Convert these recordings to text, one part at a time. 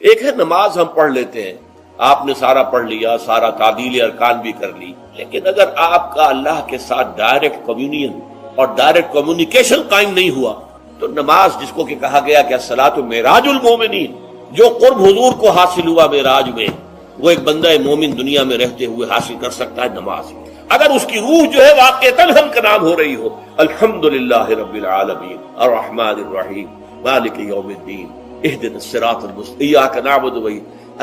ایک ہے نماز ہم پڑھ لیتے ہیں، آپ نے سارا پڑھ لیا، سارا تعدیل ارکان بھی کر لی، لیکن اگر آپ کا اللہ کے ساتھ ڈائریکٹ کمیونین اور ڈائریکٹ کمیونیکیشن قائم نہیں ہوا تو نماز، جس کو کہ کہا گیا کہ الصلاۃ معراج المومنین، جو قرب حضور کو حاصل ہوا معراج میں، وہ ایک بندہ مومن دنیا میں رہتے ہوئے حاصل کر سکتا ہے نماز۔ اگر اس کی روح جو ہے واقعتاً ہم کا نام ہو رہی ہو، الحمدللہ رب العالمین الرحمن الرحیم مالک یوم الدین اہدنا الصراط المستقیم ایاک نعبد و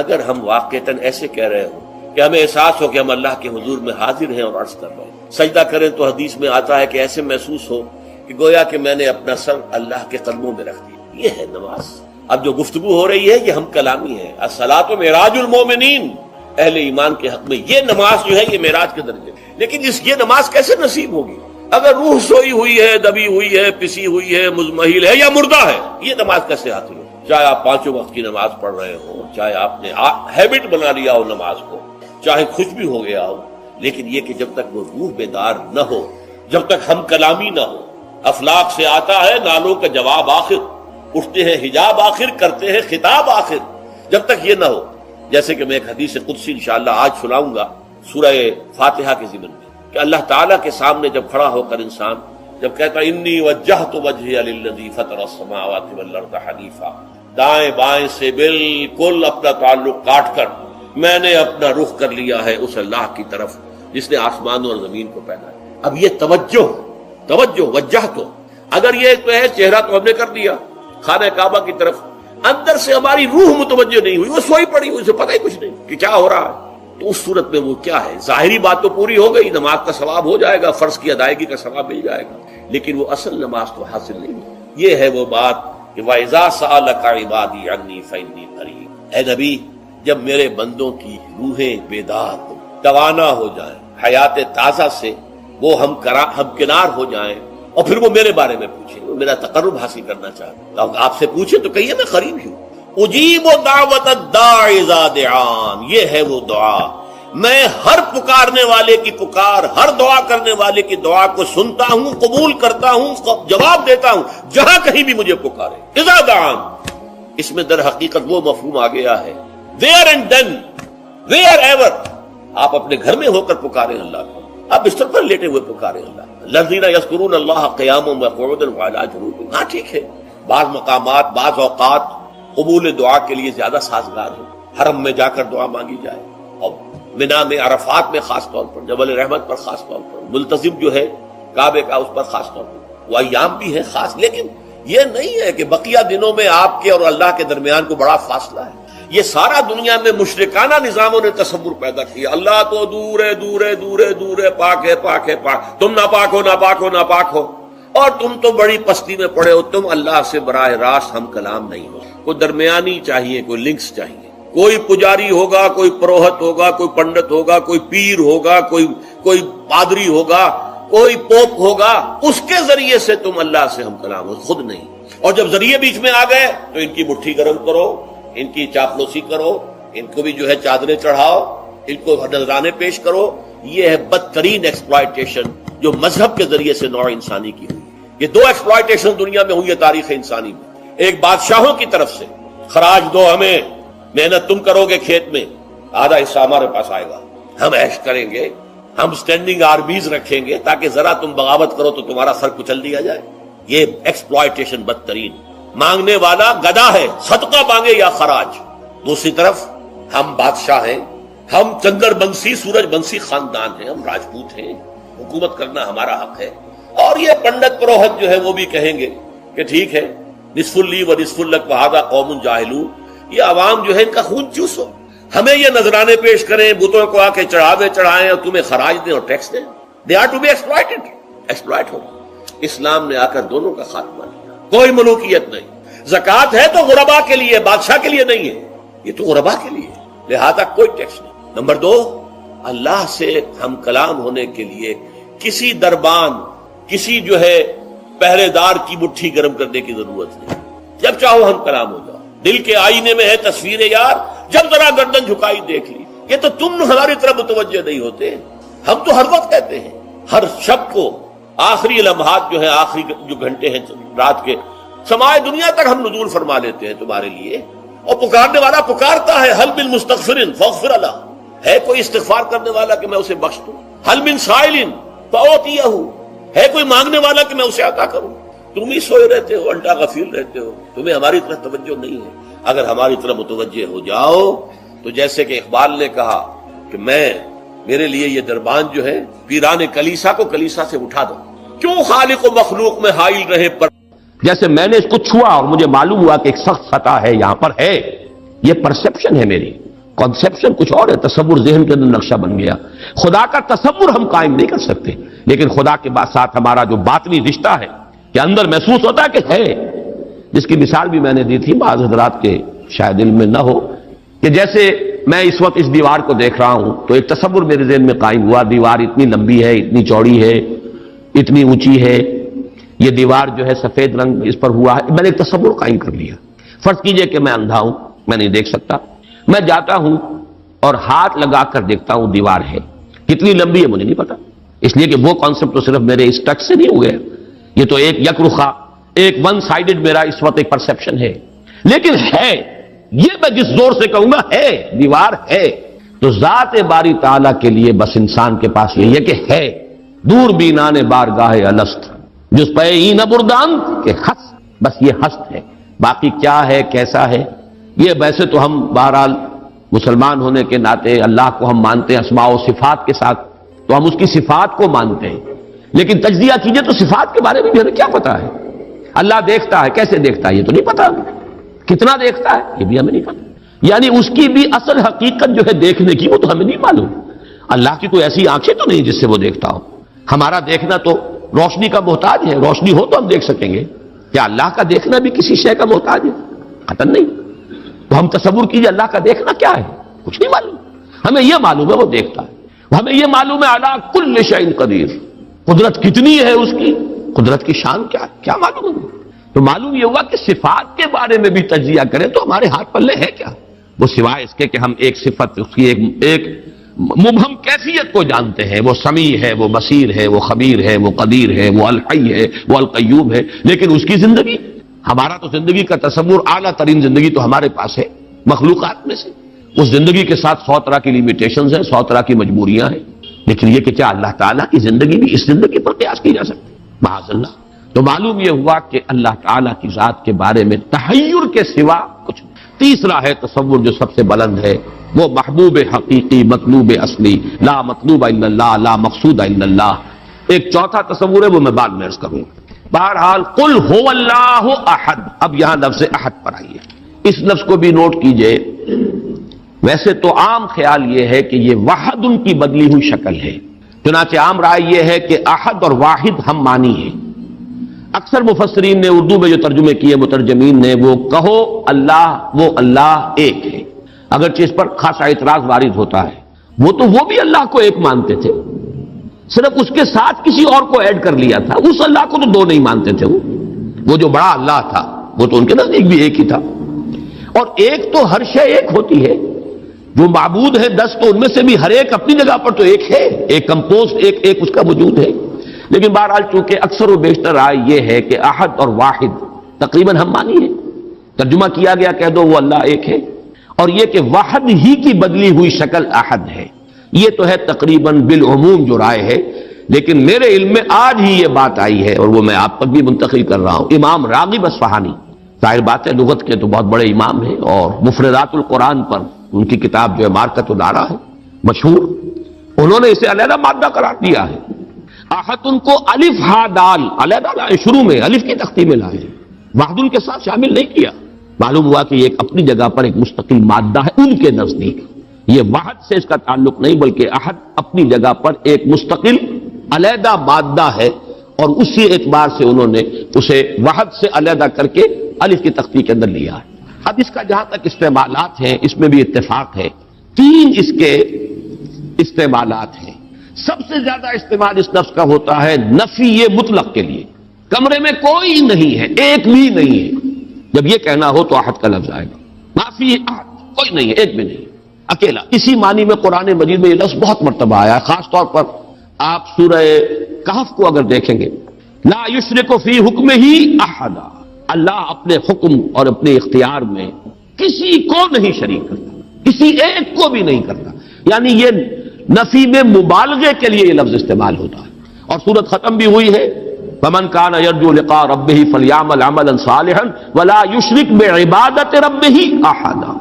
اگر ہم واقعتاً ایسے کہہ رہے ہوں کہ ہمیں احساس ہو کہ ہم اللہ کے حضور میں حاضر ہیں اور عرض کر رہے ہیں، سجدہ کریں تو حدیث میں آتا ہے کہ ایسے محسوس ہو کہ گویا کہ میں نے اپنا سر اللہ کے قدموں میں رکھ دیا۔ یہ ہے نماز۔ اب جو گفتگو ہو رہی ہے یہ ہم کلامی ہے، الصلاۃ معراج المومنین، اہل ایمان کے حق میں یہ نماز جو ہے یہ معراج کے درجے، لیکن یہ نماز کیسے نصیب ہوگی اگر روح سوئی ہوئی ہے، دبی ہوئی ہے، پسی ہوئی ہے، مزمحل ہے یا مردہ ہے؟ یہ نماز کیسے حاصل ہو؟ چاہے آپ پانچوں وقت کی نماز پڑھ رہے ہو، چاہے آپ نے ہیبٹ بنا لیا ہو نماز کو، چاہے خوش بھی ہو گیا ہو، لیکن یہ کہ جب تک وہ روح بیدار نہ ہو، جب تک ہم کلامی نہ ہو، افلاک سے آتا ہے نالوں کا جواب آخر، اٹھتے ہیں حجاب آخر، کرتے ہیں خطاب آخر، جب تک یہ نہ ہو، جیسے کہ میں ایک حدیث قدسی انشاءاللہ آج سناؤں گا سورہ فاتحہ کے ضمن میں، کہ اللہ تعالیٰ کے سامنے جب کھڑا ہو کر انسان جب کہتا انی وجہت وجہی للذی فطر السماوات والارض حنیفا، دائیں بائیں سے بالکل اپنا تعلق کاٹ کر میں نے اپنا رخ کر لیا ہے اس اللہ کی طرف جس نے آسمان اور زمین کو پیدا ہے۔ اب یہ توجہ وجہ تو اگر یہ تو ہے چہرہ تو ہم نے کر دیا خانہ کعبہ کی طرف، اندر سے ہماری روح متوجہ نہیں ہوئی، وہ سوئی پڑی ہوئی، اسے پتہ ہی کچھ نہیں کہ کیا ہو رہا ہے، تو اس صورت میں وہ کیا ہے؟ ظاہری بات تو پوری ہو گئی، نماز کا ثواب ہو جائے گا، فرض کی ادائیگی کا ثواب مل جائے گا، لیکن وہ اصل نماز تو حاصل نہیں ہے۔ یہ ہے وہ بات کہ وَإِذَا سَأَلَكَ عِبَادِي عَنِّي فَإِنِّي قَرِيبٌ، اے نبی جب میرے بندوں کی روحیں بیدار ہو، توانا ہو جائیں، حیات تازہ سے وہ ہم کنار ہو جائیں، اور پھر وہ میرے بارے میں پوچھیں، وہ میرا تقرب حاصل کرنا چاہتے ہیں، آپ سے پوچھیں تو کہیے میں قریب ہوں، اجیب دعوت الداع اذا دعان، یہ ہے وہ دعا، میں ہر پکارنے والے کی پکار، ہر دعا کرنے والے کی دعا کو سنتا ہوں، قبول کرتا ہوں، جواب دیتا ہوں جہاں کہیں بھی مجھے پکارے۔ اذا دعان، اس میں در حقیقت وہ مفہوم آ گیا ہے there and then where ever، آپ اپنے گھر میں ہو کر پکاریں اللہ کو، آپ بستر پر لیٹے ہوئے پکاریں اللہ، الذین یذکرون اللہ قیاما وقعودا وعلی جنوبہم، ہاں ٹھیک ہے، بعض مقامات بعض اوقات قبول دعا کے لیے زیادہ سازگار ہے، حرم میں جا کر دعا مانگی جائے، اور منا میں عرفات میں خاص طور پر، جبل رحمت پر خاص طور پر، ملتزم جو ہے کعبے کا اس پر خاص طور پر، وہ ایام بھی ہے خاص، لیکن یہ نہیں ہے کہ بقیہ دنوں میں آپ کے اور اللہ کے درمیان کو بڑا فاصلہ ہے۔ یہ سارا دنیا میں مشرکانہ نظاموں نے تصور پیدا کیا، اللہ تو دور ہے دور ہے دور ہے دور ہے، پاک ہے پاک ہے پاک، تم ناپاک ہو ناپاک ہو ناپاک ہو، اور تم تو بڑی پستی میں پڑے ہو، تم اللہ سے براہ راست ہم کلام نہیں ہو، کوئی درمیانی چاہیے، کوئی لنکس چاہیے، کوئی پجاری ہوگا، کوئی پروہت ہوگا، کوئی پنڈت ہوگا، کوئی پیر ہوگا، کوئی پادری ہوگا، کوئی پوپ ہوگا، اس کے ذریعے سے تم اللہ سے ہم کلام ہو، خود نہیں۔ اور جب ذریعے بیچ میں آ گئے تو ان کی مٹھی گرم کرو، ان کی چاپلوسی کرو، ان کو بھی جو ہے چادریں چڑھاؤ، ان کو نذرانے پیش کرو۔ یہ ہے بدترین ایکسپلائٹیشن جو مذہب کے ذریعے سے نوع انسانی کی ہوئی۔ یہ دو ایکسپلائٹیشن دنیا میں ہوئی ہے تاریخ انسانی میں، ایک بادشاہوں کی طرف سے خراج دو ہمیں، محنت تم کرو گے کھیت میں، آدھا حصہ ہمارے پاس آئے گا، ہم عیش کریں گے، ہم سٹینڈنگ آرمیز رکھیں گے تاکہ ذرا تم بغاوت کرو تو تمہارا سر کچل دیا جائے۔ یہ ایکسپلائٹیشن بدترین، مانگنے والا گدا ہے، صدقہ مانگے یا خراج۔ دوسری طرف ہم بادشاہ ہیں، ہم چندر بنسی سورج بنسی خاندان ہیں، ہم راجپوت ہیں، حکومت کرنا ہمارا حق ہے، اور یہ پنڈت پروہت جو ہے وہ بھی کہیں گے کہ ٹھیک ہے، نصف لی و نصف لک وہذا قوم جاہلون، یہ عوام جو ہے ان کا خون چوسو، ہمیں یہ نذرانے پیش کریں، بتوں کو آ کے چڑھاوے چڑھائیں اور تمہیں خراج دیں اور ٹیکس دیں، they are to be exploited, exploit ہو۔ اسلام نے آ کر دونوں کا خاتمہ کیا، کوئی ملوکیت نہیں۔ زکوٰۃ ہے تو غربا کے لیے، بادشاہ کے لیے نہیں ہے، یہ تو غربا کے لیے، لہذا کوئی ٹیکس نہیں۔ نمبر دو، اللہ سے ہم کلام ہونے کے لیے کسی دربان، کسی جو ہے پہرے دار کی مٹھی گرم کرنے کی ضرورت نہیں، جب چاہو ہم کلام ہو جاؤ۔ دل کے آئینے میں ہے تصویر یار، جب ذرا گردن جھکائی دیکھ لی، یہ تو تم ہماری طرف متوجہ نہیں ہوتے، ہم تو ہر وقت کہتے ہیں، ہر شب کو آخری لمحات جو ہے، آخری جو گھنٹے ہیں رات کے، سمائے دنیا تک ہم نزول فرما لیتے ہیں تمہارے لیے، اور پکارنے والا پکارتا ہے حل من مستغفر فاغفر له، ہے کوئی استغفار کرنے والا کہ میں اسے بخش دوں؟ حل من سائل فاعطیہ، ہے کوئی مانگنے والا کہ میں اسے عطا کروں؟ تم ہی سوئے رہتے ہو، الٹا غفیر رہتے ہو، تمہیں ہماری طرف توجہ نہیں ہے۔ اگر ہماری طرف متوجہ ہو جاؤ تو جیسے کہ اقبال نے کہا کہ میرے لیے یہ دربان جو ہے پیران کلیسا کو کلیسا سے اٹھا دو، کیوں خالق و مخلوق میں حائل رہے پر، جیسے میں نے اس کو چھوا اور مجھے معلوم ہوا کہ ایک سخت خطا ہے یہاں پر ہے، یہ پرسپشن ہے میری، کنسپشن کچھ اور ہے، تصور ذہن کے اندر نقشہ بن گیا۔ خدا کا تصور ہم قائم نہیں کر سکتے، لیکن خدا کے ساتھ ہمارا جو باطنی رشتہ ہے کہ اندر محسوس ہوتا ہے کہ ہے، جس کی مثال بھی میں نے دی تھی، بعض حضرات کے شاید علم میں نہ ہو، کہ جیسے میں اس وقت اس دیوار کو دیکھ رہا ہوں تو ایک تصور میرے ذہن میں قائم ہوا، دیوار اتنی لمبی ہے، اتنی چوڑی ہے، اتنی اونچی ہے، یہ دیوار جو ہے سفید رنگ اس پر ہوا ہے، میں نے ایک تصور قائم کر لیا۔ فرض کیجئے کہ میں اندھا ہوں، میں نہیں دیکھ سکتا، میں جاتا ہوں اور ہاتھ لگا کر دیکھتا ہوں دیوار ہے، کتنی لمبی ہے مجھے نہیں پتا، اس لیے کہ وہ کانسیپٹ تو صرف میرے اس ٹچ سے نہیں ہو گیا، یہ تو ایک یک رخا، ایک ون سائیڈڈ میرا اس وقت ایک پرسپشن ہے، لیکن ہے، یہ میں جس زور سے کہوں گا ہے، دیوار ہے، تو ذات باری تعالیٰ کے لیے بس انسان کے پاس یہ ہے کہ ہے، دور بینان بارگاہ الست جس پہ این بردان کہ ہست، بس یہ ہست ہے، باقی کیا ہے کیسا ہے یہ ویسے تو ہم بہرحال مسلمان ہونے کے ناطے اللہ کو ہم مانتے ہیں اسماء و صفات کے ساتھ، تو ہم اس کی صفات کو مانتے ہیں، لیکن تجزیہ کیجئے تو صفات کے بارے میں بھی ہمیں کیا پتا ہے؟ اللہ دیکھتا ہے، کیسے دیکھتا ہے یہ تو نہیں پتا، کتنا دیکھتا ہے یہ بھی ہمیں نہیں پتا، یعنی اس کی بھی اصل حقیقت جو ہے دیکھنے کی وہ تو ہمیں نہیں معلوم۔ اللہ کی کوئی ایسی آنکھیں تو نہیں جس سے وہ دیکھتا ہو، ہمارا دیکھنا تو روشنی کا محتاج ہے، روشنی ہو تو ہم دیکھ سکیں گے، کیا اللہ کا دیکھنا بھی کسی شے کا محتاج ہے؟ قطعاً نہیں۔ تو ہم تصور کیجئے اللہ کا دیکھنا کیا ہے، کچھ نہیں معلوم، ہمیں یہ معلوم ہے وہ دیکھتا ہے، ہمیں یہ معلوم ہے علی کل شیء قدیر، قدرت کتنی ہے اس کی، قدرت کی شان کیا ہے، کیا معلوم ہے؟ تو معلوم یہ ہوا کہ صفات کے بارے میں بھی تجزیہ کریں تو ہمارے ہاتھ پلے ہے کیا؟ وہ سوائے اس کے کہ ہم ایک صفت اس کی ایک مبہم کیفیت کو جانتے ہیں، وہ سمیع ہے، وہ بصیر ہے، وہ خبیر ہے، وہ قدیر ہے، وہ الحی ہے، وہ القیوم ہے، لیکن اس کی زندگی، ہمارا تو زندگی کا تصور اعلیٰ ترین زندگی تو ہمارے پاس ہے مخلوقات میں سے، اس زندگی کے ساتھ 100 طرح کی لیمیٹیشنز ہیں، 100 طرح کی مجبوریاں ہیں، لیکن یہ کہ کیا اللہ تعالیٰ کی زندگی بھی اس زندگی پر قیاس کی جا سکتی ہے؟ معاذ اللہ۔ تو معلوم یہ ہوا کہ اللہ تعالیٰ کی ذات کے بارے میں تحیر کے سوا کچھ نہیں۔ تیسرا ہے تصور جو سب سے بلند ہے، وہ محبوب حقیقی، مطلوب اصلی، لا مطلوب الا اللہ، لا مقصود الا اللہ۔ ایک چوتھا تصور ہے وہ میں بعد میں عرض کروں۔ بہرحال قل هو اللہ احد، اب یہاں لفظ احد پر آئیے، اس لفظ کو بھی نوٹ کیجئے۔ ویسے تو عام خیال یہ ہے کہ یہ واحد ان کی بدلی ہوئی شکل ہے، چنانچہ عام رائے یہ ہے کہ احد اور واحد ہم معنی ہیں۔ اکثر مفسرین نے اردو میں جو ترجمے کیے مترجمین نے، وہ کہو اللہ، وہ اللہ ایک ہے، اگرچہ اس پر خاصا اعتراض وارد ہوتا ہے، وہ بھی اللہ کو ایک مانتے تھے، صرف اس کے ساتھ کسی اور کو ایڈ کر لیا تھا، اس اللہ کو تو دو نہیں مانتے تھے، وہ جو بڑا اللہ تھا وہ تو ان کے نزدیک بھی ایک ہی تھا، اور ایک تو ہر شے ایک ہوتی ہے، جو معبود ہے 10 تو ان میں سے بھی ہر ایک اپنی جگہ پر تو ایک ہے، ایک کمپوز ایک اس کا وجود ہے، لیکن بہرحال چونکہ اکثر و بیشتر رائے یہ ہے کہ احد اور واحد تقریباً ہم مانی ہے، ترجمہ کیا گیا کہہ دو وہ اللہ ایک ہے، اور یہ کہ واحد ہی کی بدلی ہوئی شکل احد ہے، یہ تو ہے تقریباً بالعموم جو رائے ہے، لیکن میرے علم میں آج ہی یہ بات آئی ہے اور وہ میں آپ تک بھی منتقل کر رہا ہوں۔ امام راغب اصفہانی، ظاہر بات ہے لغت کے تو بہت بڑے امام ہیں، اور مفردات القرآن پر ان کی کتاب جو ہے مارکت الدارا ہے مشہور، انہوں نے اسے علیحدہ مادہ قرار دیا ہے۔ احد ان کو الف ہا دال علیحدہ لائے، شروع میں الف کی تختی میں لائے، واحد ان کے ساتھ شامل نہیں کیا، معلوم ہوا کہ یہ ایک اپنی جگہ پر ایک مستقل مادہ ہے ان کے نزدیک، یہ واحد سے اس کا تعلق نہیں بلکہ احد اپنی جگہ پر ایک مستقل علیحدہ مادہ ہے، اور اسی اعتبار سے انہوں نے اسے واحد سے علیحدہ کر کے الف کی تختی کے اندر لیا ہے۔ اب اس کا جہاں تک استعمالات ہیں اس میں بھی اتفاق ہے، 3 اس کے استعمالات ہیں۔ سب سے زیادہ استعمال اس لفظ کا ہوتا ہے نفی مطلق کے لیے، کمرے میں کوئی نہیں ہے، ایک بھی نہیں ہے، جب یہ کہنا ہو تو احد کا لفظ آئے گا، نافی احد، کوئی نہیں ہے، ایک بھی نہیں، اکیلا۔ اسی معنی میں قرآن مجید میں یہ لفظ بہت مرتبہ آیا ہے، خاص طور پر آپ سورہ کہف کو اگر دیکھیں گے، لا یشرک فی حکمہ احدا، اللہ اپنے حکم اور اپنے اختیار میں کسی کو نہیں شریک کرتا، کسی ایک کو بھی نہیں کرتا. یعنی یہ نفی میں مبالغے کے لیے یہ لفظ استعمال ہوتا ہے. اور سورت ختم بھی ہوئی ہے فَمَنْ كَانَ يَرْجُو لِقَاءَ رَبِّهِ فَلْيَعْمَلْ عَمَلًا صَالِحًا وَلَا يُشْرِكْ بِعِبَادَةِ رَبِّهِ أَحَدًا.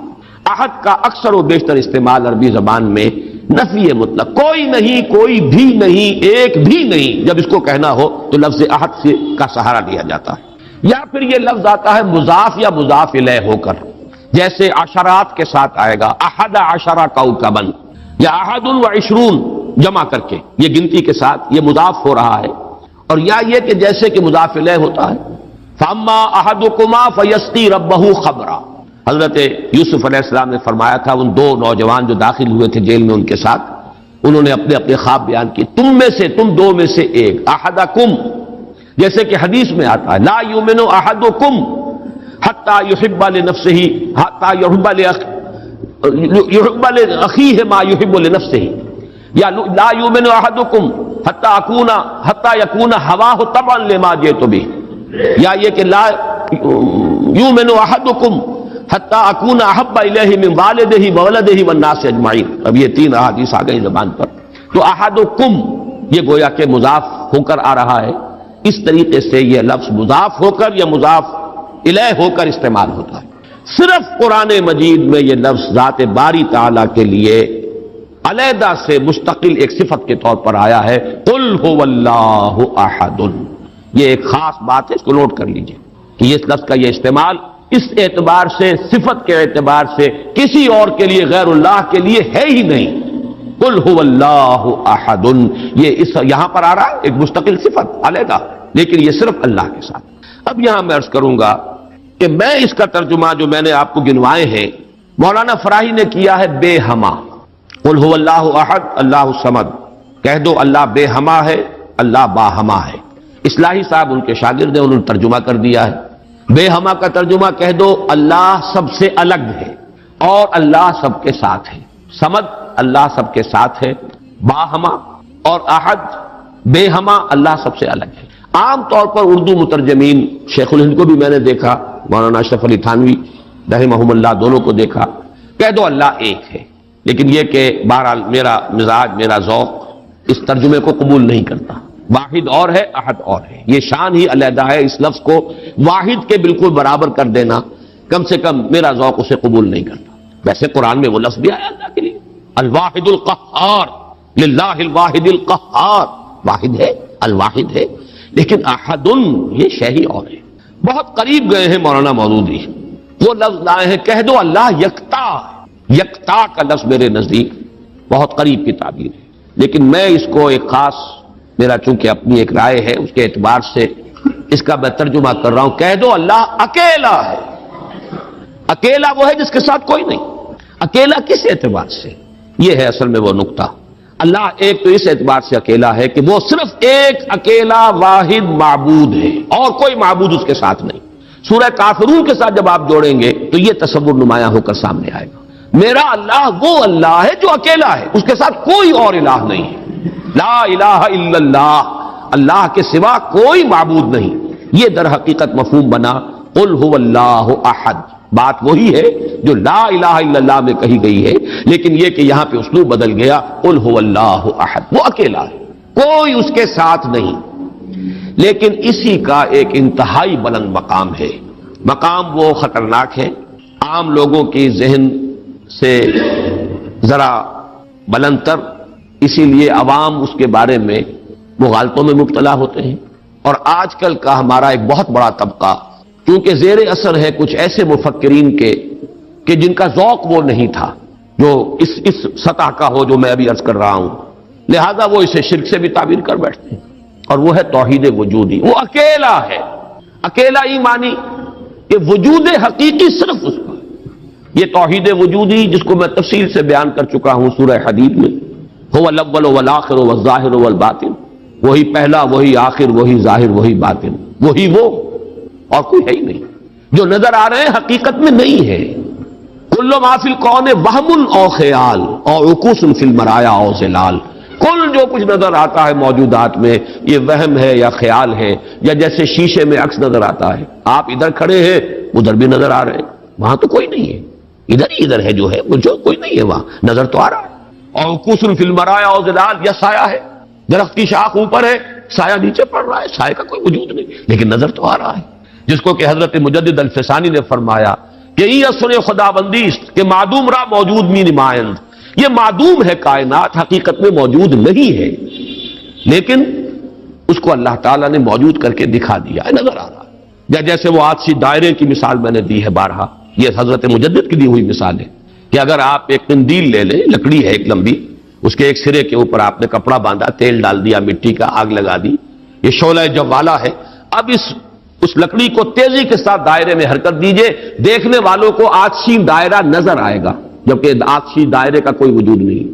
احد کا اکثر و بیشتر استعمال عربی زبان میں نفی مطلق، کوئی نہیں، کوئی بھی نہیں، ایک بھی نہیں. جب اس کو کہنا ہو تو لفظ احد سے کا سہارا لیا جاتا ہے. یا پھر یہ لفظ آتا ہے مضاف یا مضاف الیہ ہو کر، جیسے عشرات کے ساتھ آئے گا احد عشرہ کوكبا، یا احد و عشرون جمع کر کے یہ گنتی کے ساتھ یہ مضاف ہو رہا ہے. اور یا یہ کہ جیسے کہ مضاف الیہ ہوتا ہے فَأَمَّا أَحَدُكُمَا فَيَسْقِي رَبَّهُ خَمْرًا. حضرت یوسف علیہ السلام نے فرمایا تھا ان دو نوجوان جو داخل ہوئے تھے جیل میں ان کے ساتھ، انہوں نے اپنے اپنے خواب بیان کیے، تم میں سے، تم دو میں سے ایک، احدکم، جیسے کہ حدیث میں آتا ہے لا یؤمن احدکم حتی یحب لنفسہ حتی یحب لاخیہ ما یحب لنفسہ، یا لا یؤمن احدکم حتی یکون ہواہ طبعا لما جئت بہ، یا یہ کہ لا یؤمن احدکم حتی اکون احب الیہ من والدہ وولدہ والناس اجمعین. اب یہ تین احادیث آ گئی زبان پر. تو احدکم یہ گویا کہ مضاف ہو کر آ رہا ہے. اس طریقے سے یہ لفظ مضاف ہو کر یا مضاف الیہ ہو کر استعمال ہوتا ہے. صرف قرآن مجید میں یہ لفظ ذات باری تعالیٰ کے لیے علیحدہ سے مستقل ایک صفت کے طور پر آیا ہے قل هو اللہ احد. یہ ایک خاص بات ہے، اس کو نوٹ کر لیجئے کہ یہ لفظ کا یہ استعمال اس اعتبار سے، صفت کے اعتبار سے کسی اور کے لیے غیر اللہ کے لیے ہے ہی نہیں. قل هو اللہ احد، یہ یہاں پر آ رہا ہے ایک مستقل صفت علیحدہ، لیکن یہ صرف اللہ کے ساتھ. اب یہاں میں عرض کروں گا کہ میں اس کا ترجمہ جو میں نے آپ کو گنوائے ہیں مولانا فراہی نے کیا ہے بے ہما. قل هو اللہ احد اللہ الصمد، کہہ دو اللہ بے ہما ہے، اللہ باہما ہے. اصلاحی صاحب ان کے شاگرد ہیں، انہوں نے ترجمہ کر دیا ہے بے ہما کا ترجمہ کہہ دو اللہ سب سے الگ ہے اور اللہ سب کے ساتھ ہے. صمد اللہ سب کے ساتھ ہے، باہما اور احد بے ہما اللہ سب سے الگ ہے. عام طور پر اردو مترجمین، شیخ الہند کو بھی میں نے دیکھا، مولانا اشرف علی تھانوی رحمہم اللہ دونوں کو دیکھا، کہہ دو اللہ ایک ہے. لیکن یہ کہ بہرحال میرا مزاج، میرا ذوق اس ترجمے کو قبول نہیں کرتا. واحد اور ہے، احد اور ہے، یہ شان ہی علیحدہ ہے. اس لفظ کو واحد کے بالکل برابر کر دینا کم سے کم میرا ذوق اسے قبول نہیں کرتا. ویسے قرآن میں وہ لفظ بھی آیا اللہ کے لیے الواحد القہار، للہ الواحد القہار، واحد ہے، الواحد ہے. لیکن احد یہ شے ہی اور ہے. بہت قریب گئے ہیں مولانا مودودی، وہ لفظ لائے ہیں کہہ دو اللہ یکتا. یکتا کا لفظ میرے نزدیک بہت قریب کی تعبیر ہے، لیکن میں اس کو ایک خاص، میرا چونکہ اپنی ایک رائے ہے اس کے اعتبار سے اس کا میں ترجمہ کر رہا ہوں کہہ دو اللہ اکیلا ہے. اکیلا وہ ہے جس کے ساتھ کوئی نہیں. اکیلا کس اعتبار سے؟ یہ ہے اصل میں وہ نقطہ. اللہ ایک تو اس اعتبار سے اکیلا ہے کہ وہ صرف ایک اکیلا واحد معبود ہے اور کوئی معبود اس کے ساتھ نہیں. سورہ کافرون کے ساتھ جب آپ جوڑیں گے تو یہ تصور نمایاں ہو کر سامنے آئے گا. میرا اللہ وہ اللہ ہے جو اکیلا ہے، اس کے ساتھ کوئی اور الہ نہیں ہے. لا الہ الا اللہ، اللہ کے سوا کوئی معبود نہیں. یہ در حقیقت مفہوم بنا قل هو اللہ احد. بات وہی ہے جو لا الہ الا اللہ میں کہی گئی ہے، لیکن یہ کہ یہاں پہ اسلوب بدل گیا قل هو اللہ احد. وہ اکیلا ہے، کوئی اس کے ساتھ نہیں. لیکن اسی کا ایک انتہائی بلند مقام ہے. مقام وہ خطرناک ہے، عام لوگوں کی ذہن سے ذرا بلند تر، اسی لیے عوام اس کے بارے میں مغالطوں میں مبتلا ہوتے ہیں. اور آج کل کا ہمارا ایک بہت بڑا طبقہ کیونکہ زیر اثر ہے کچھ ایسے مفکرین کے کہ جن کا ذوق وہ نہیں تھا جو اس سطح کا ہو جو میں ابھی عرض کر رہا ہوں، لہذا وہ اسے شرک سے بھی تعبیر کر بیٹھتے ہیں. اور وہ ہے توحید وجودی. وہ اکیلا ہے. اکیلا ہی مانی کہ وجود حقیقی صرف اس کا. یہ توحید وجودی جس کو میں تفصیل سے بیان کر چکا ہوں سورہ حدید میں، هو الاول والآخر والظاہر والباطن، وہی پہلا، وہی آخر، وہی ظاہر، وہی باطن، وہی وہ، اور کوئی ہے ہی نہیں. جو نظر آ رہے ہیں حقیقت میں نہیں ہے. کل ما فی الکون وہم او خیال او عکوس فی المرایا او ظلال. کل جو کچھ نظر آتا ہے موجودات میں یہ وہم ہے یا خیال ہے، یا جیسے شیشے میں عکس نظر آتا ہے، آپ ادھر کھڑے ہیں ادھر بھی نظر آ رہے ہیں، وہاں تو کوئی نہیں ہے، ادھر ہے جو ہے، وہ جو کوئی نہیں ہے وہاں، نظر تو آ رہا ہے۔ اور قصر فی المرایا و ظلال، یا سایہ ہے، درخت کی شاخ اوپر ہے، سایہ نیچے پڑ رہا ہے، سایہ کا کوئی وجود نہیں، لیکن نظر تو آ رہا ہے۔ جس کو کہ حضرت مجدد الفسانی نے فرمایا کہ یہ اثر خدا بندی است کہ معدوم را موجود می نمائند، یہ معدوم ہے کائنات، حقیقت میں موجود نہیں ہے، لیکن اس کو اللہ تعالیٰ نے موجود کر کے دکھا دیا ہے، نظر آ رہا ہے۔ یا جیسے وہ آج سی دائرے کی مثال میں نے دی ہے بارہا، یہ حضرت مجدد کی دی ہوئی مثال ہے کہ اگر آپ ایک قندیل لے لیں، لکڑی ہے ایک لمبی، اس کے ایک سرے کے اوپر آپ نے کپڑا باندھا، تیل ڈال دیا، مٹی کا آگ لگا دی، یہ شعلہ جوالا ہے، اب اس لکڑی کو تیزی کے ساتھ دائرے میں حرکت دیجئے، دیکھنے والوں کو آتشی دائرہ نظر آئے گا، جبکہ آتشی دائرے کا کوئی وجود نہیں،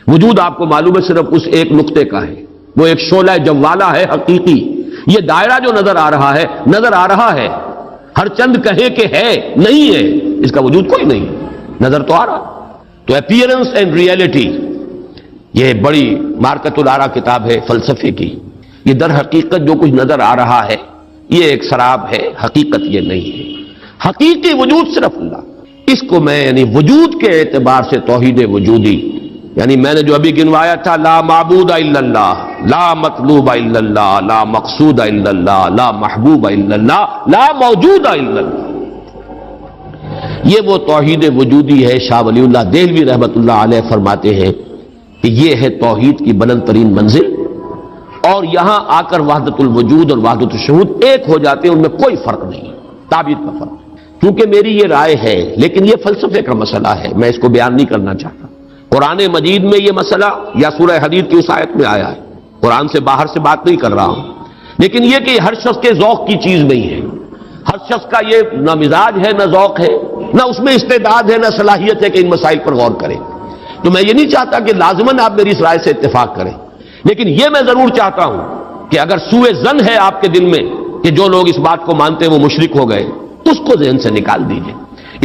وجود آپ کو معلوم ہے صرف اس ایک نقطے کا ہے، وہ ایک شعلہ جوالا ہے حقیقی۔ یہ دائرہ جو نظر آ رہا ہے، ہر چند کہے کہ ہے، نہیں ہے، اس کا وجود کوئی نہیں، نظر تو آ رہا۔ تو اپیئرنس اینڈ ریئلٹی، یہ بڑی مارکت الآرا کتاب ہے فلسفے کی، یہ در حقیقت جو کچھ نظر آ رہا ہے یہ ایک سراب ہے، حقیقت یہ نہیں ہے، حقیقی وجود صرف اللہ۔ اس کو میں یعنی وجود کے اعتبار سے توحید وجودی، یعنی میں نے جو ابھی گنوایا تھا، لا معبود الا اللہ، لا مطلوب الا اللہ، لا مقصود الا اللہ، لا محبوب الا اللہ، لا موجود الا اللہ، یہ وہ توحید وجودی ہے۔ شاہ ولی اللہ دہلوی رحمۃ اللہ علیہ فرماتے ہیں کہ یہ ہے توحید کی بلند ترین منزل، اور یہاں آ کر وحدت الوجود اور وحدت الشہود ایک ہو جاتے ہیں، ان میں کوئی فرق نہیں، تعبیر کا فرق۔ کیونکہ میری یہ رائے ہے، لیکن یہ فلسفے کا مسئلہ ہے، میں اس کو بیان نہیں کرنا چاہتا۔ قرآن مجید میں یہ مسئلہ یا سورہ حدید کی اس آیت میں آیا ہے، قرآن سے باہر سے بات نہیں کر رہا ہوں، لیکن یہ کہ ہر شخص کے ذوق کی چیز نہیں ہے، ہر شخص کا یہ نہ مزاج ہے، نہ ذوق ہے، نہ اس میں استعداد ہے، نہ صلاحیت ہے کہ ان مسائل پر غور کرے۔ تو میں یہ نہیں چاہتا کہ لازماً آپ میری اس رائے سے اتفاق کریں، لیکن یہ میں ضرور چاہتا ہوں کہ اگر سوء ظن ہے آپ کے دل میں کہ جو لوگ اس بات کو مانتے ہیں وہ مشرک ہو گئے، اس کو ذہن سے نکال دیجئے،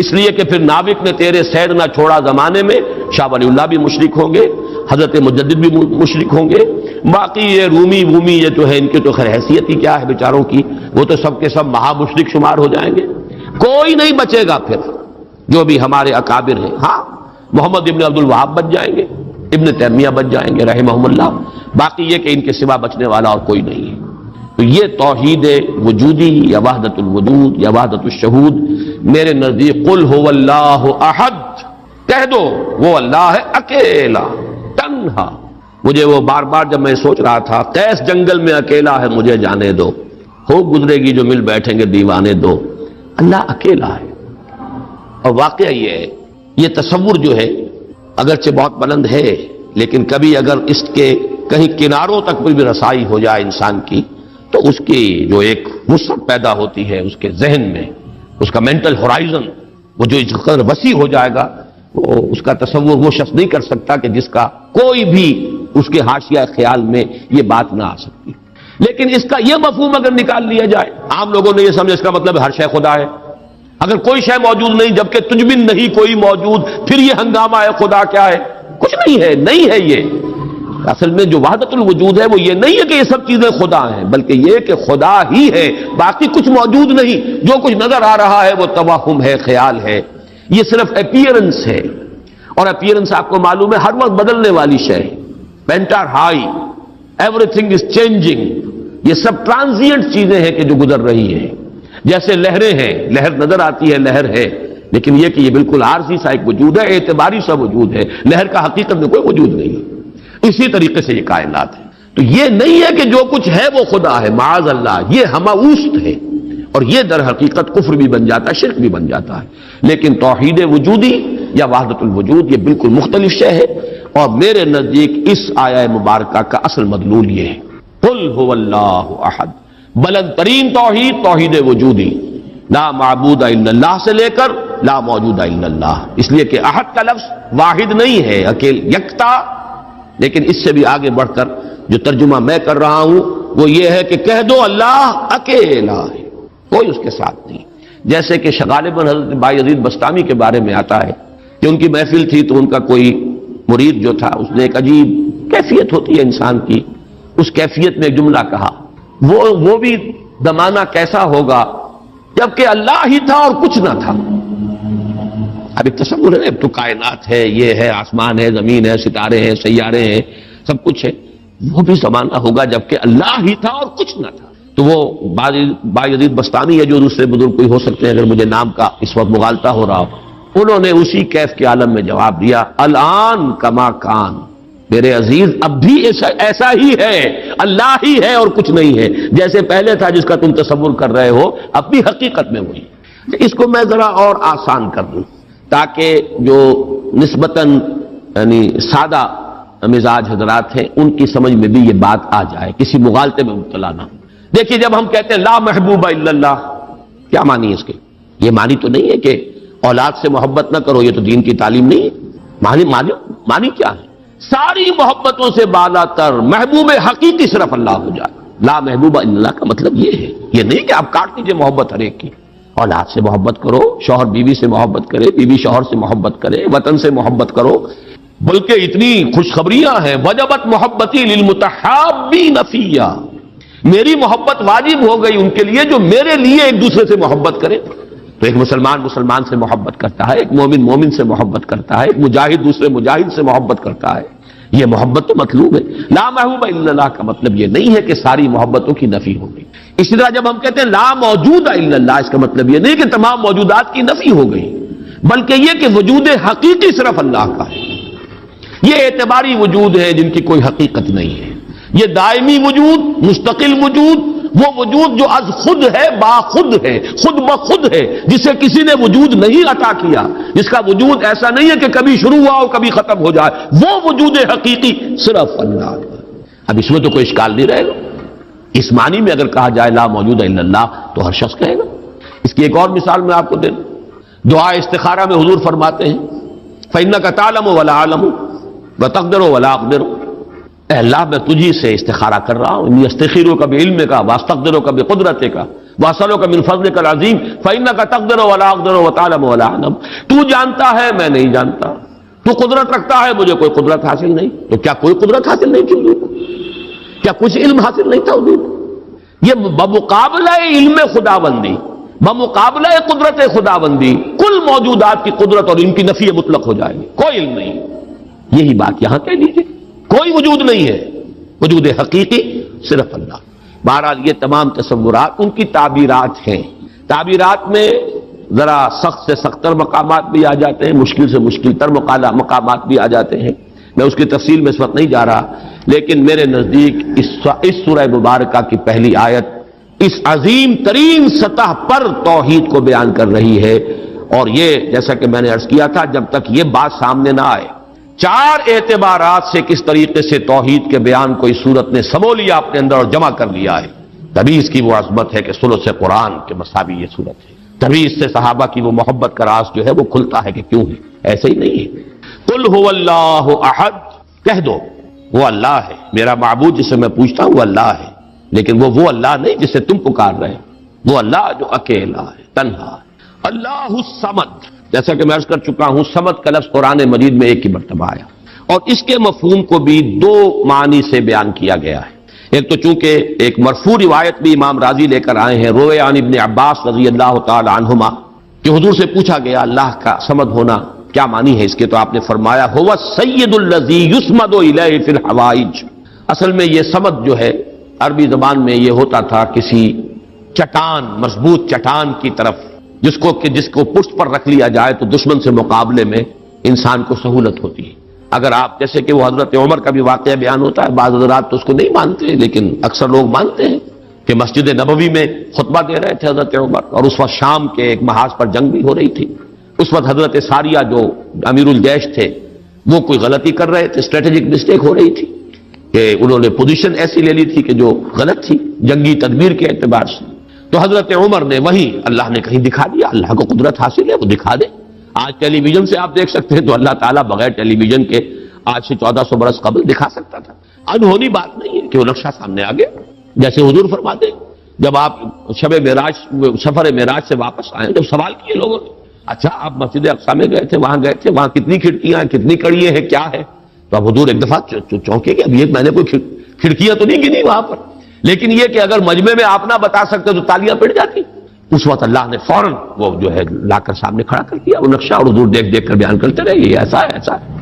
اس لیے کہ پھر ناوک نے تیرے سید نہ چھوڑا زمانے میں، شاہ ولی اللہ بھی مشرک ہوں گے، حضرت مجدد بھی مشرک ہوں گے، باقی یہ رومی یہ تو ہے، ان کی تو خیر حیثیت ہی کیا ہے بیچاروں کی، وہ تو سب کے سب مہا مشرک شمار ہو جائیں گے، کوئی نہیں بچے گا پھر جو بھی ہمارے اکابر ہیں۔ ہاں، محمد ابن عبد الوہاب بچ جائیں گے، ابن تیمیہ بچ جائیں گے رحمہم اللہ، باقی یہ کہ ان کے سوا بچنے والا اور کوئی نہیں ہے۔ تو یہ توحید وجودی یا وحدت الوجود یا وحدت الشہود میرے نزدیک قل هو اللہ احد، کہہ دو وہ اللہ ہے اکیلا تنہا۔ مجھے وہ بار بار جب میں سوچ رہا تھا قیس جنگل میں اکیلا ہے مجھے جانے دو، ہو گزرے گی جو مل بیٹھیں گے دیوانے دو، اللہ اکیلا ہے۔ اور واقعہ یہ ہے، یہ تصور جو ہے اگرچہ بہت بلند ہے، لیکن کبھی اگر اس کے کہیں کناروں تک بھی رسائی ہو جائے انسان کی تو اس کی جو ایک وسعت پیدا ہوتی ہے اس کے ذہن میں، اس کا مینٹل ہورائزن وہ جو اس قدر وسیع ہو جائے گا، وہ اس کا تصور وہ شخص نہیں کر سکتا کہ جس کا کوئی بھی اس کے حاشیہ خیال میں یہ بات نہ آ سکتی۔ لیکن اس کا یہ مفہوم اگر نکال لیا جائے، عام لوگوں نے یہ سمجھا اس کا مطلب ہے ہر شے خدا ہے، اگر کوئی شے موجود نہیں جبکہ تجھ بن نہیں کوئی موجود، پھر یہ ہنگامہ ہے خدا کیا ہے؟ کچھ نہیں ہے، نہیں ہے۔ یہ اصل میں جو وحدت الوجود ہے وہ یہ نہیں ہے کہ یہ سب چیزیں خدا ہیں، بلکہ یہ کہ خدا ہی ہے، باقی کچھ موجود نہیں، جو کچھ نظر آ رہا ہے وہ توہم ہے، خیال ہے، یہ صرف اپیئرنس ہے، اور اپیئرنس آپ کو معلوم ہے ہر وقت بدلنے والی شے ہے، painter high, every thing is changing, یہ سب ٹرانزینٹ چیزیں ہیں کہ جو گزر رہی ہیں، جیسے لہریں ہیں، لہر نظر آتی ہے لہر ہے، لیکن یہ کہ یہ بالکل عارضی سا ایک وجود ہے، اعتباری سا وجود ہے، لہر کا حقیقت میں کوئی وجود نہیں ہے۔ اسی طریقے سے یہ کائنات ہے، تو یہ نہیں ہے کہ جو کچھ ہے وہ خدا ہے، معاذ اللہ، یہ ہماوست ہے، اور یہ در حقیقت کفر بھی بن جاتا ہے، شرک بھی بن جاتا ہے۔ لیکن توحید وجودی یا وحدت الوجود یہ بالکل مختلف شے ہے، اور میرے نزدیک اس آیہ مبارکہ کا اصل مدلول یہ ہے، قل هو اللہ احد، بلند ترین توحید توحید وجودی، لا معبود الا اللہ سے لے کر لا موجود الا اللہ، اس لیے کہ احد کا لفظ واحد نہیں ہے، یکتا، لیکن اس سے بھی آگے بڑھ کر جو ترجمہ میں کر رہا ہوں وہ یہ ہے کہ کہہ دو اللہ اکیلا ہے، کوئی اس کے ساتھ نہیں۔ جیسے کہ غالباً حضرت بایزید بسطامی کے بارے میں آتا ہے کہ ان کی محفل تھی تو ان کا کوئی مرید جو تھا اس نے ایک عجیب کیفیت ہوتی ہے انسان کی، اس کیفیت میں ایک جملہ کہا، وہ بھی زمانہ کیسا ہوگا جبکہ اللہ ہی تھا اور کچھ نہ تھا، اب ایک تصور ہے، اب تو کائنات ہے، یہ ہے، آسمان ہے، زمین ہے، ستارے ہیں، سیارے ہیں، سب کچھ ہے. وہ بھی زمانہ ہوگا جبکہ اللہ ہی تھا اور کچھ نہ تھا. تو وہ بایزید بستامی ہے جو دوسرے بزرگ کوئی ہو سکتے ہیں اگر مجھے نام کا اس وقت مغالطہ ہو رہا ہو، انہوں نے اسی کیف کے عالم میں جواب دیا، الان کما کان، میرے عزیز اب بھی ایسا ہی ہے، اللہ ہی ہے اور کچھ نہیں ہے. جیسے پہلے تھا جس کا تم تصور کر رہے ہو، اب بھی حقیقت میں وہی. اس کو میں ذرا اور آسان کر دوں تاکہ جو نسبتاً یعنی سادہ مزاج حضرات ہیں ان کی سمجھ میں بھی یہ بات آ جائے، کسی مغالطے میں مبتلا نہ ہو. دیکھیے جب ہم کہتے ہیں لا محبوب الا اللہ، کیا معنی ہے اس کے؟ یہ معنی تو نہیں ہے کہ اولاد سے محبت نہ کرو، یہ تو دین کی تعلیم نہیں ہے. معنی کیا ہے؟ ساری محبتوں سے بالا تر محبوب حقیقی صرف اللہ ہو جائے. لا محبوب الا اللہ کا مطلب یہ ہے، یہ نہیں کہ آپ کاٹ دیجیے محبت ہر ایک کی. اولاد سے محبت کرو، شوہر بیوی سے محبت کرے، بیوی شوہر سے محبت کرے، وطن سے محبت کرو. بلکہ اتنی خوشخبریاں ہیں، وجبت محبتی للمتحابین فیہ، میری محبت واجب ہو گئی ان کے لیے جو میرے لیے ایک دوسرے سے محبت کرے. تو ایک مسلمان سے محبت کرتا ہے، ایک مومن سے محبت کرتا ہے، ایک مجاہد دوسرے مجاہد سے محبت کرتا ہے. یہ محبت تو مطلوب ہے. لا محبوب الا اللہ کا مطلب یہ نہیں ہے کہ ساری محبتوں کی نفی ہو گئی. اسی طرح جب ہم کہتے ہیں لا موجود الا اللہ، اس کا مطلب یہ نہیں کہ تمام موجودات کی نفی ہو گئی، بلکہ یہ کہ وجود حقیقی صرف اللہ کا ہے. یہ اعتباری وجود ہے جن کی کوئی حقیقت نہیں ہے. یہ دائمی وجود، مستقل وجود، وہ وجود جو از خود ہے، باخود ہے، خود بخود ہے، جسے کسی نے وجود نہیں عطا کیا، جس کا وجود ایسا نہیں ہے کہ کبھی شروع ہوا اور کبھی ختم ہو جائے. وہ وجود حقیقی صرف اللہ. اب اس میں تو کوئی اشکال نہیں رہے گا. اس معنی میں اگر کہا جائے لا موجود الا اللہ تو ہر شخص کہے گا. اس کی ایک اور مثال میں آپ کو دے دوں. دعا استخارہ میں حضور فرماتے ہیں فَإِنَّكَ تَعْلَمُ وَلَا أَعْلَمُ وَتَقْدِرُ وَلَا أَقْدِرُ، اے اللہ میں تجھی سے استخارہ کر رہا ہوں، انی استخیرک بعلمک واستقدرک بقدرتک واسألک من فضلک العظیم فإنک تقدر ولا اقدر وتعلم ولا اعلم. تو جانتا ہے میں نہیں جانتا، تو قدرت رکھتا ہے مجھے کوئی قدرت حاصل نہیں. تو کیا کوئی قدرت حاصل نہیں تھی حضور کو؟ کیا کچھ علم حاصل نہیں تھا حضور کو؟ یہ بمقابلہ علم خداوندی، بمقابلہ قدرت خداوندی کل موجودات کی قدرت اور ان کی نفی مطلق ہو جائے گی. کوئی علم نہیں. یہی بات یہاں کہہ دیجیے، کوئی وجود نہیں ہے، وجود حقیقی صرف اللہ. بہرحال یہ تمام تصورات ان کی تعبیرات ہیں. تعبیرات میں ذرا سخت سے سختر مقامات بھی آ جاتے ہیں، مشکل سے مشکل تر مقامات بھی آ جاتے ہیں. میں اس کی تفصیل میں اس وقت نہیں جا رہا، لیکن میرے نزدیک اس سورہ مبارکہ کی پہلی آیت اس عظیم ترین سطح پر توحید کو بیان کر رہی ہے. اور یہ جیسا کہ میں نے عرض کیا تھا، جب تک یہ بات سامنے نہ آئے، چار اعتبارات سے کس طریقے سے توحید کے بیان کو اس صورت نے سمو لیا اپنے اندر اور جمع کر لیا ہے، تبھی اس کی وہ عظمت ہے کہ ثلث قرآن کے مساوی یہ صورت ہے. تبھی اس سے صحابہ کی وہ محبت کا راز جو ہے وہ کھلتا ہے کہ کیوں ہے. ایسے ہی نہیں ہے. قل هو اللہ احد، کہہ دو وہ اللہ ہے، میرا معبود جسے میں پوچھتا ہوں وہ اللہ ہے، لیکن وہ اللہ نہیں جسے تم پکار رہے ہو. وہ اللہ جو اکیلا ہے، تنہا ہے. اللہ الصمد، جیسا کہ میں عرض کر چکا ہوں، صمد کا لفظ قرآن مجید میں ایک ہی مرتبہ آیا اور اس کے مفہوم کو بھی دو معنی سے بیان کیا گیا ہے. ایک تو چونکہ ایک مرفوع روایت بھی امام راضی لے کر آئے ہیں، روی عن ابن عباس رضی اللہ تعالی عنہما، کہ حضور سے پوچھا گیا اللہ کا صمد ہونا کیا معنی ہے اس کے، تو آپ نے فرمایا هو السید الذی یصمد الیہ فی الحوائج. اصل میں یہ صمد جو ہے عربی زبان میں یہ ہوتا تھا کسی چٹان، مضبوط چٹان کی طرف جس کو پشت پر رکھ لیا جائے تو دشمن سے مقابلے میں انسان کو سہولت ہوتی ہے. اگر آپ جیسے کہ وہ حضرت عمر کا بھی واقعہ بیان ہوتا ہے، بعض حضرات تو اس کو نہیں مانتے لیکن اکثر لوگ مانتے ہیں کہ مسجد نبوی میں خطبہ دے رہے تھے حضرت عمر، اور اس وقت شام کے ایک محاذ پر جنگ بھی ہو رہی تھی. اس وقت حضرت ساریہ جو امیر الجیش تھے وہ کوئی غلطی کر رہے تھے، اسٹریٹجک مسٹیک ہو رہی تھی کہ انہوں نے پوزیشن ایسی لے لی تھی کہ جو غلط تھی جنگی تدبیر کے اعتبار سے. تو حضرت عمر نے وہی اللہ نے کہیں دکھا دیا، اللہ کو قدرت حاصل ہے وہ دکھا دے. آج ٹیلی ویژن سے آپ دیکھ سکتے ہیں، تو اللہ تعالیٰ بغیر ٹیلی ویژن کے آج سے 1400 برس قبل دکھا سکتا تھا. انہونی بات نہیں ہے کہ وہ نقشہ سامنے آ گیا. جیسے حضور فرماتے ہیں جب آپ سفر معراج سے واپس آئے، جب سوال کیے لوگوں نے، اچھا آپ مسجد اقصی میں گئے تھے، وہاں گئے تھے، وہاں کتنی کھڑکیاں ہیں، کتنی کڑیاں ہیں، کیا ہے؟ تو اب حضور ایک دفعہ چونکے کہ اب یہ میں نے کوئی کھڑکیاں تو نہیں گنی وہاں پر، لیکن یہ کہ اگر مجمع میں آپ نہ بتا سکتے تو تالیاں پڑ جاتی. اس وقت اللہ نے فوراً وہ جو ہے لا کر سامنے کھڑا کر دیا وہ نقشہ، اور حضور دیکھ دیکھ کر بیان کرتے رہے یہ ایسا ہے ایسا ہے.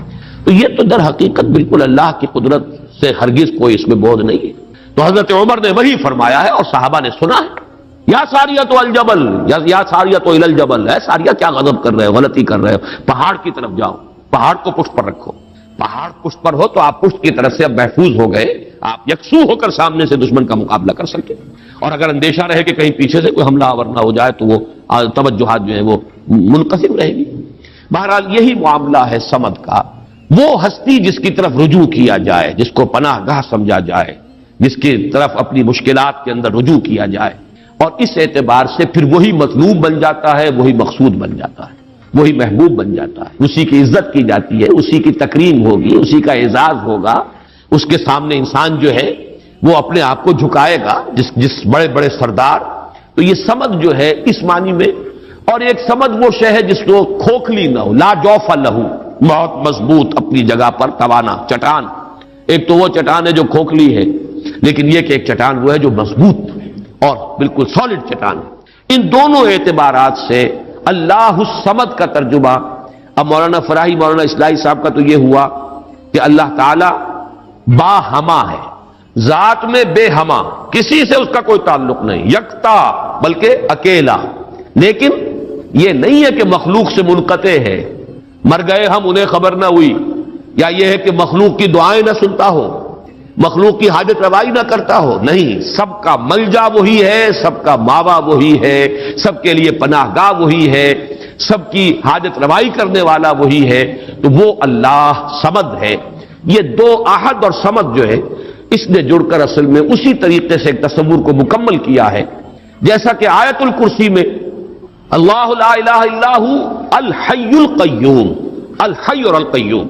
تو یہ تو در حقیقت بالکل اللہ کی قدرت سے ہرگز کوئی اس میں بودھ نہیں ہے. تو حضرت عمر نے وہی فرمایا ہے اور صحابہ نے سنا ہے. یا ساریۃ الجبل، یا ساریۃ الی الجبل، ہے ساریہ کیا غضب کر رہے ہو، غلطی کر رہے ہو، پہاڑ کی طرف جاؤ، پہاڑ کو پشت پر رکھو. پہاڑ پشت پر ہو تو آپ پشت کی طرف سے اب محفوظ ہو گئے، آپ یکسو ہو کر سامنے سے دشمن کا مقابلہ کر سکے. اور اگر اندیشہ رہے کہ کہیں پیچھے سے کوئی حملہ آور نہ ہو جائے تو وہ توجہات جو ہیں وہ منقسم رہے گی. بہرحال یہی معاملہ ہے صمد کا، وہ ہستی جس کی طرف رجوع کیا جائے، جس کو پناہ گاہ سمجھا جائے، جس کی طرف اپنی مشکلات کے اندر رجوع کیا جائے، اور اس اعتبار سے پھر وہی مطلوب بن جاتا ہے، وہی مقصود بن جاتا ہے، وہی محبوب بن جاتا ہے. اسی کی عزت کی جاتی ہے، اسی کی تکریم ہوگی، اسی کا اعزاز ہوگا. اس کے سامنے انسان جو ہے وہ اپنے آپ کو جھکائے گا، جس بڑے بڑے سردار. تو یہ سمد جو ہے اس معنی میں، اور ایک سمد وہ شے ہے جس کو کھوکھلی نہ ہو، لا جوف لہو، بہت مضبوط اپنی جگہ پر توانا چٹان. ایک تو وہ چٹان ہے جو کھوکھلی ہے، لیکن یہ کہ ایک چٹان وہ ہے جو مضبوط اور بالکل سالڈ چٹان. ان دونوں اعتبارات سے اللہ الصمد کا ترجمہ اب مولانا فراہی، مولانا اصلاحی صاحب کا تو یہ ہوا کہ اللہ تعالی با ہما ہے، ذات میں بے ہما، کسی سے اس کا کوئی تعلق نہیں، یکتا بلکہ اکیلا. لیکن یہ نہیں ہے کہ مخلوق سے منقطع ہے، مر گئے ہم انہیں خبر نہ ہوئی، یا یہ ہے کہ مخلوق کی دعائیں نہ سنتا ہو، مخلوق کی حاجت روائی نہ کرتا ہو. نہیں، سب کا ملجا وہی ہے، سب کا ماوا وہی ہے، سب کے لیے پناہ گاہ وہی ہے، سب کی حاجت روائی کرنے والا وہی ہے. تو وہ اللہ صمد ہے. یہ دو احد اور صمد جو ہے اس نے جڑ کر اصل میں اسی طریقے سے ایک تصور کو مکمل کیا ہے، جیسا کہ آیت الکرسی میں اللہ لا الہ الا ہو الحی القیوم، الحی اور القیوم،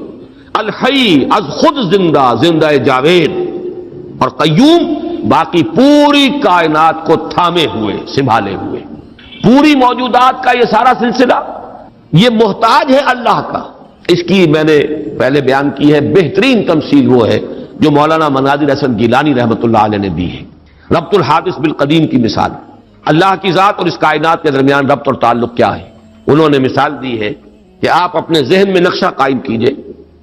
الحی از خود زندہ، زندہ جاوید، اور قیوم باقی پوری کائنات کو تھامے ہوئے، سنبھالے ہوئے. پوری موجودات کا یہ سارا سلسلہ یہ محتاج ہے اللہ کا. اس کی میں نے پہلے بیان کی ہے، بہترین تمثیل وہ ہے جو مولانا مناظر حسن گیلانی رحمۃ اللہ علیہ نے دی ہے. ربط الحادث بالقدیم کی مثال، اللہ کی ذات اور اس کائنات کے درمیان ربط اور تعلق کیا ہے. انہوں نے مثال دی ہے کہ آپ اپنے ذہن میں نقشہ قائم کیجئے،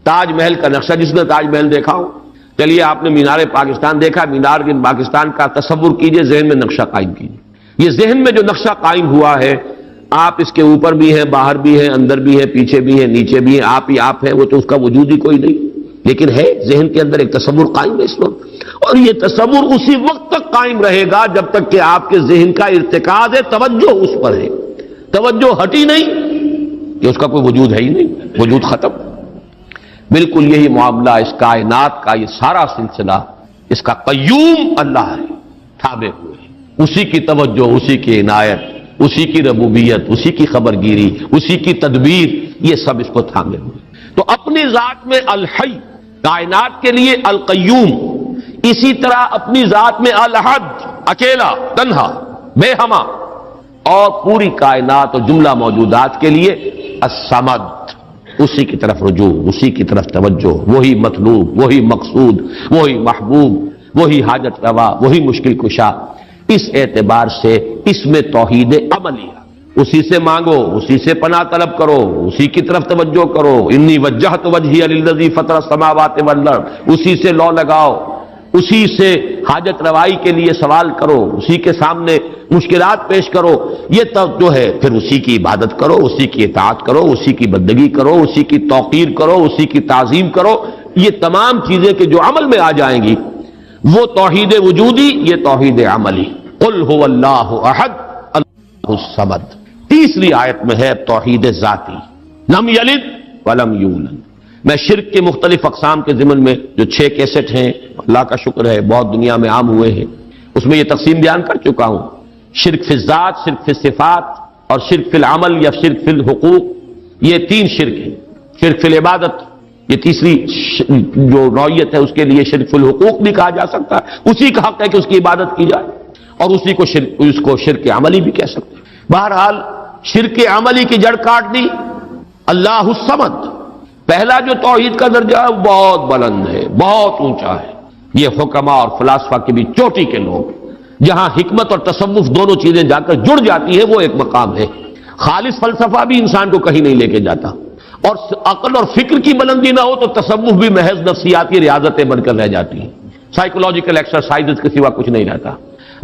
تاج محل کا نقشہ. جس نے تاج محل دیکھا ہو، چلیے آپ نے مینار پاکستان دیکھا، مینار پاکستان کا تصور کیجئے، ذہن میں نقشہ قائم کیجئے. یہ ذہن میں جو نقشہ قائم ہوا ہے، آپ اس کے اوپر بھی ہیں، باہر بھی ہیں، اندر بھی ہیں، پیچھے بھی ہیں، نیچے بھی ہیں، آپ ہی آپ ہیں، وہ تو اس کا وجود ہی کوئی نہیں، لیکن ہے ذہن کے اندر ایک تصور قائم ہے اس وقت. اور یہ تصور اسی وقت تک قائم رہے گا جب تک کہ آپ کے ذہن کا ارتکاز ہے، توجہ اس پر ہے. توجہ ہٹی نہیں کہ اس کا کوئی وجود ہے ہی نہیں، وجود ختم. بالکل یہی معاملہ اس کائنات کا، یہ سارا سلسلہ اس کا قیوم اللہ ہے، تھامے ہوئے، اسی کی توجہ، اسی کی عنایت، اسی کی ربوبیت، اسی کی خبرگیری، اسی کی تدبیر، یہ سب اس کو تھامے ہوئے. تو اپنی ذات میں الحی، کائنات کے لیے القیوم، اسی طرح اپنی ذات میں الاحد، اکیلا، تنہا، بے ہما، اور پوری کائنات اور جملہ موجودات کے لیے الصمد، اسی کی طرف رجوع، اسی کی طرف توجہ، وہی مطلوب، وہی مقصود، وہی محبوب، وہی حاجت روا، وہی مشکل کشا. اس اعتبار سے اس میں توحید عملی ہے، اسی سے مانگو، اسی سے پناہ طلب کرو، اسی کی طرف توجہ کرو. انی وجہت وجہی للذی فطر السماوات والارض، اسی سے لو لگاؤ، اسی سے حاجت روائی کے لیے سوال کرو، اسی کے سامنے مشکلات پیش کرو. یہ تب جو ہے پھر اسی کی عبادت کرو، اسی کی اطاعت کرو، اسی کی بندگی کرو، اسی کی توقیر کرو، اسی کی تعظیم کرو. یہ تمام چیزیں کہ جو عمل میں آ جائیں گی وہ توحید وجودی، یہ توحید عملی. قل هو اللہ احد اللہ الصمد. تیسری آیت میں ہے توحید ذاتی، لم یلد ولم یولد. میں شرک کے مختلف اقسام کے ضمن میں جو 6 کیسٹ ہیں، اللہ کا شکر ہے بہت دنیا میں عام ہوئے ہیں، اس میں یہ تقسیم بیان کر چکا ہوں. شرک فی الذات، شرک فی الصفات، اور شرک فی العمل یا شرک فی الحقوق. یہ 3 شرک ہیں. شرک فی العبادت، یہ تیسری جو نوعیت ہے، اس کے لیے شرک فی الحقوق بھی کہا جا سکتا ہے، اسی کا حق ہے کہ اس کی عبادت کی جائے، اور اسی کو شرک عملی بھی کہہ سکتے ہیں. بہرحال شرک عملی کی جڑ کاٹ دی اللہ الصمد. پہلا جو توحید کا درجہ ہے وہ بہت بلند ہے، بہت اونچا ہے. یہ حکما اور فلاسفہ کی بھی چوٹی کے لوگ جہاں حکمت اور تصوف دونوں چیزیں جا کر جڑ جاتی ہیں، وہ ایک مقام ہے۔ خالص فلسفہ بھی انسان کو کہیں نہیں لے کے جاتا، اور عقل اور فکر کی بلندی نہ ہو تو تصوف بھی محض نفسیاتی ریاضتیں بن کر رہ جاتی ہیں، سائیکولوجیکل ایکسرسائز کے سوا کچھ نہیں رہتا۔